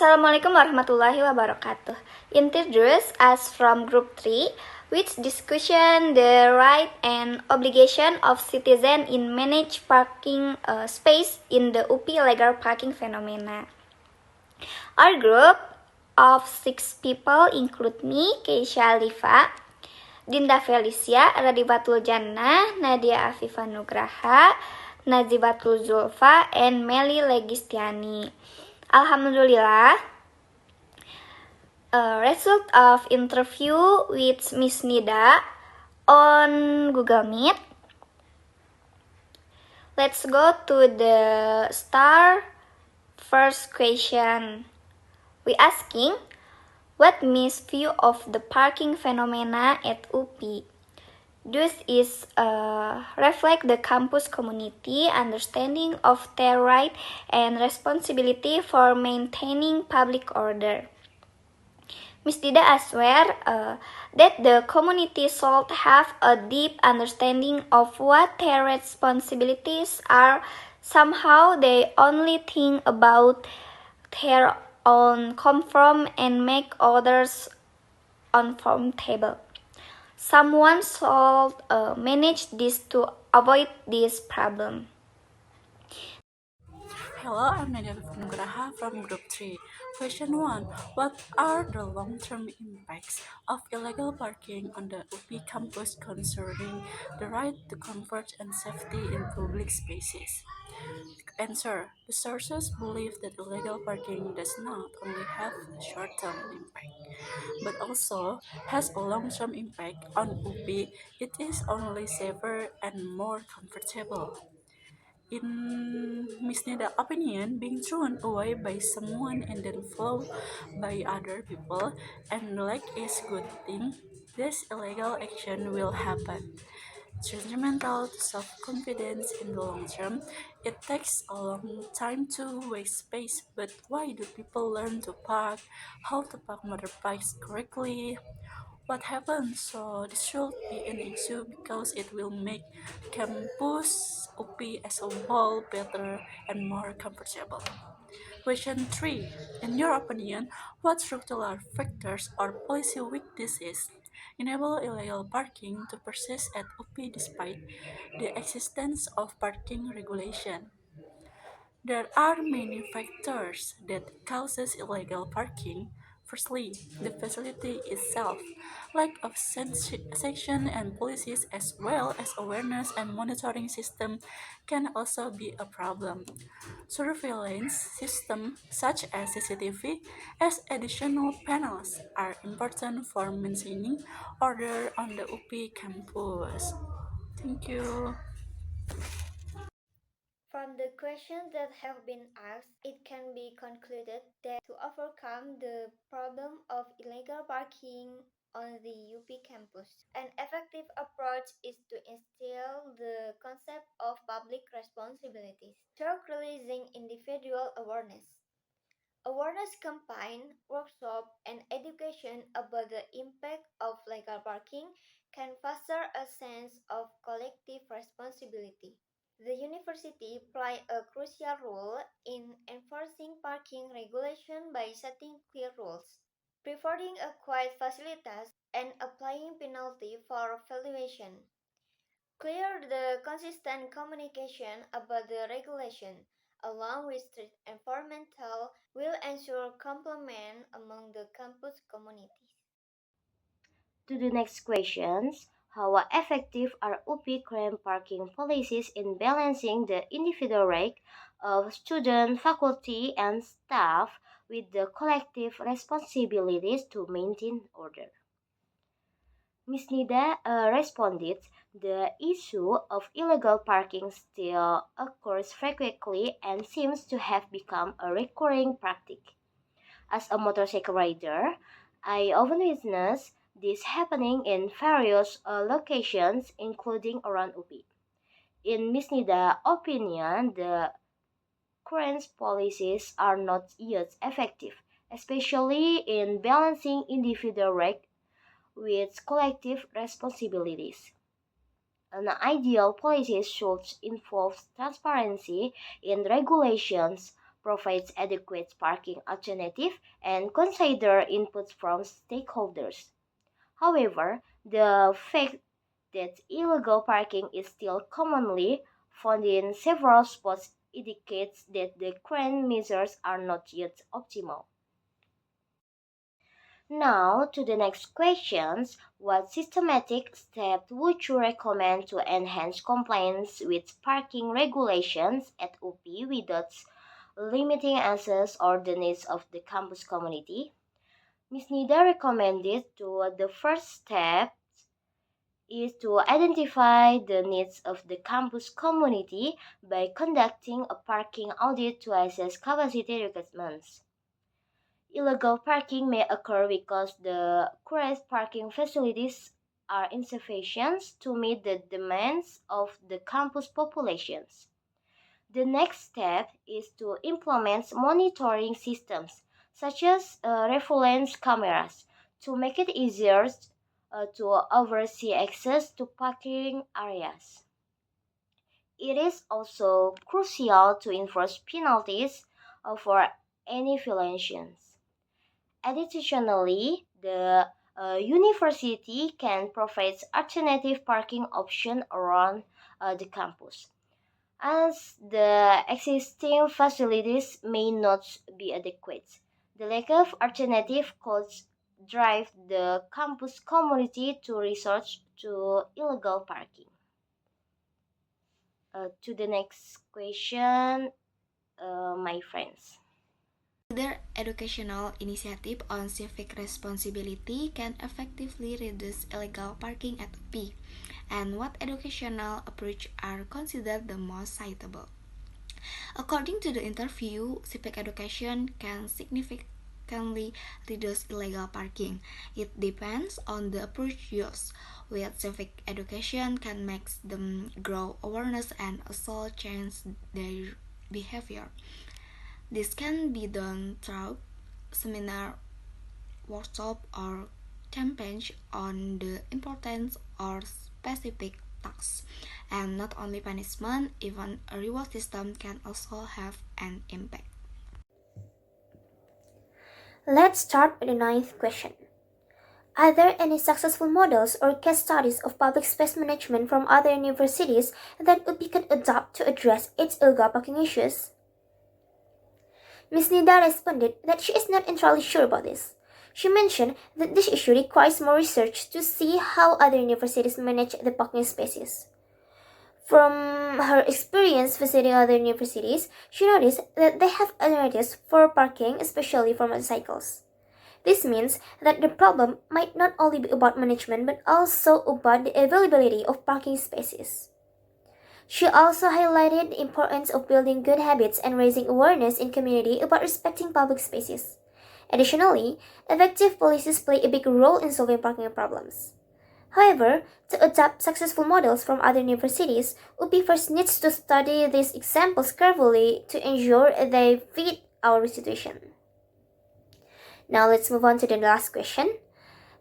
Assalamualaikum warahmatullahi wabarakatuh. Introduce us from Group 3, which discussion the right and obligation of citizen in manage parking space in the UPI legal parking Fenomena. Our group of 6 people include me, Keisha, Alifa, Dinda Fhelicia, Raudhatul Jannah, Nadia, Afifa, Nugraha, Nazhifatun, Zulfa, and Melly Registyani. Alhamdulillah, result of interview with Miss Nida on Google Meet. Let's go to the first question. We asking, what Miss view of the parking phenomena at UPI? This is reflect the campus community understanding of their right and responsibility for maintaining public order. Ms. Dida swear that the community should have a deep understanding of what their responsibilities are. Somehow they only think about their own comfort and make others uncomfortable. Someone should manage this to avoid this problem. Hello, I'm Nadia Nugraha from Group 3. Question 1. What are the long-term impacts of illegal parking on the UPI campus concerning the right to comfort and safety in public spaces? Answer. The sources believe that illegal parking does not only have a short-term impact, but also has a long-term impact on UPI. It is only safer and more comfortable. In Miss Nida's opinion, being thrown away by someone and then followed by other people and like is good thing, this illegal action will happen. Detrimental to self-confidence in the long term. It takes a long time to waste space, but why do people learn to park, how to park motorbikes correctly, what happens? So this should be an issue because it will make campus UPI as a whole better and more comfortable. Question 3. In your opinion, what structural factors or policy weaknesses enable illegal parking to persist at UPI despite the existence of parking regulation? There are many factors that causes illegal parking. Firstly, the facility itself, lack of sanction and policies as well as awareness and monitoring system can also be a problem. Surveillance systems such as CCTV as additional panels are important for maintaining order on the UP campus. Thank you. From the questions that have been asked, it can be concluded that to overcome the problem of illegal parking on the UP campus, an effective approach is to instill the concept of public responsibilities through releasing individual awareness. Awareness campaign, workshop, and education about the impact of legal parking can foster a sense of collective responsibility. The university play a crucial role in enforcing parking regulation by setting clear rules, providing a quiet facilities, and applying penalty for valuation. Clear the consistent communication about the regulation, along with strict enforcement, will ensure compliance among the campus communities. To the next questions, how effective are UP crime parking policies in balancing the individual right of student, faculty, and staff with the collective responsibilities to maintain order? Ms. Nida responded, the issue of illegal parking still occurs frequently and seems to have become a recurring practice. As a motorcycle rider, I often witness this happening in various locations, including around UPI. In Ms. Nida's opinion, the current policies are not yet effective, especially in balancing individual rights with collective responsibilities. An ideal policy should involve transparency in regulations, provides adequate parking alternative, and consider inputs from stakeholders. However, the fact that illegal parking is still commonly found in several spots indicates that the current measures are not yet optimal. Now, to the next questions. What systematic steps would you recommend to enhance compliance with parking regulations at UP without limiting access or the needs of the campus community? Ms. Nida recommended the first step is to identify the needs of the campus community by conducting a parking audit to assess capacity requirements. Illegal parking may occur because the current parking facilities are insufficient to meet the demands of the campus populations. The next step is to implement monitoring systems such as surveillance cameras to make it easier to oversee access to parking areas. It is also crucial to enforce penalties for any violations. Additionally, the university can provide alternative parking options around the campus, as the existing facilities may not be adequate. The lack of alternative could drive the campus community to resort to illegal parking. To the next question, my friends. Other educational initiative on civic responsibility can effectively reduce illegal parking at UP, and what educational approach are considered the most suitable? According to the interview, civic education can significantly reduce illegal parking. It depends on the approach used. With civic education can make them grow awareness and also change their behavior. This can be done through seminar, workshop, or campaigns on the importance of specific tasks. And not only punishment, even a reward system can also have an impact. Let's start with the ninth question. Are there any successful models or case studies of public space management from other universities that UP can adopt to address its illegal parking issues? Ms. Nida responded that she is not entirely sure about this. She mentioned that this issue requires more research to see how other universities manage the parking spaces. From her experience visiting other universities, she noticed that they have alternatives for parking, especially for motorcycles. This means that the problem might not only be about management but also about the availability of parking spaces. She also highlighted the importance of building good habits and raising awareness in community about respecting public spaces. Additionally, effective policies play a big role in solving parking problems. However, to adopt successful models from other universities, UP first needs to study these examples carefully to ensure they fit our situation. Now let's move on to the last question.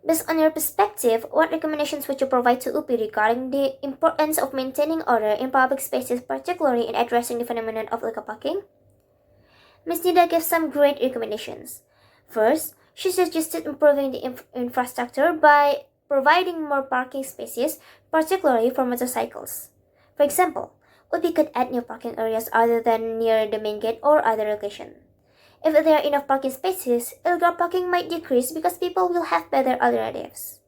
Based on your perspective, what recommendations would you provide to UP regarding the importance of maintaining order in public spaces, particularly in addressing the phenomenon of illegal parking? Ms. Nida gave some great recommendations. First, she suggested improving the infrastructure by providing more parking spaces, particularly for motorcycles. For example, UP could add new parking areas other than near the main gate or other location. If there are enough parking spaces, illegal parking might decrease because people will have better alternatives.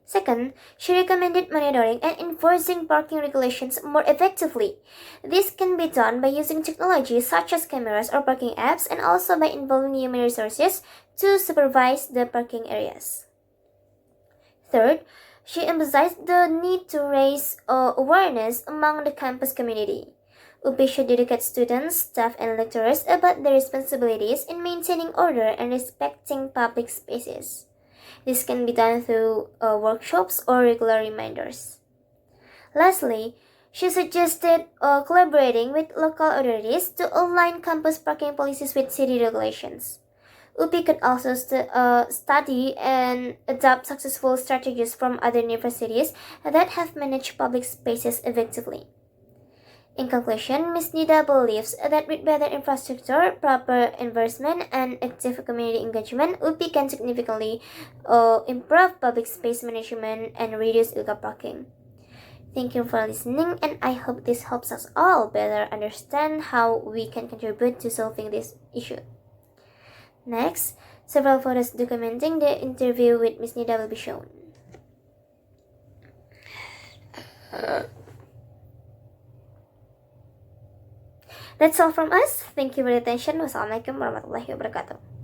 Second, she recommended monitoring and enforcing parking regulations more effectively. This can be done by using technology such as cameras or parking apps and also by involving human resources to supervise the parking areas. Third, she emphasized the need to raise awareness among the campus community. UP should educate students, staff, and lecturers about their responsibilities in maintaining order and respecting public spaces. This can be done through workshops or regular reminders. Lastly, she suggested collaborating with local authorities to align campus parking policies with city regulations. UP could also study and adopt successful strategies from other universities that have managed public spaces effectively. In conclusion, Ms. Nida believes that with better infrastructure, proper investment, and active community engagement, UPI can significantly improve public space management and reduce illegal parking. Thank you for listening, and I hope this helps us all better understand how we can contribute to solving this issue. Next, several photos documenting the interview with Ms. Nida will be shown. That's all from us. Thank you for your attention. Wassalamualaikum warahmatullahi wabarakatuh.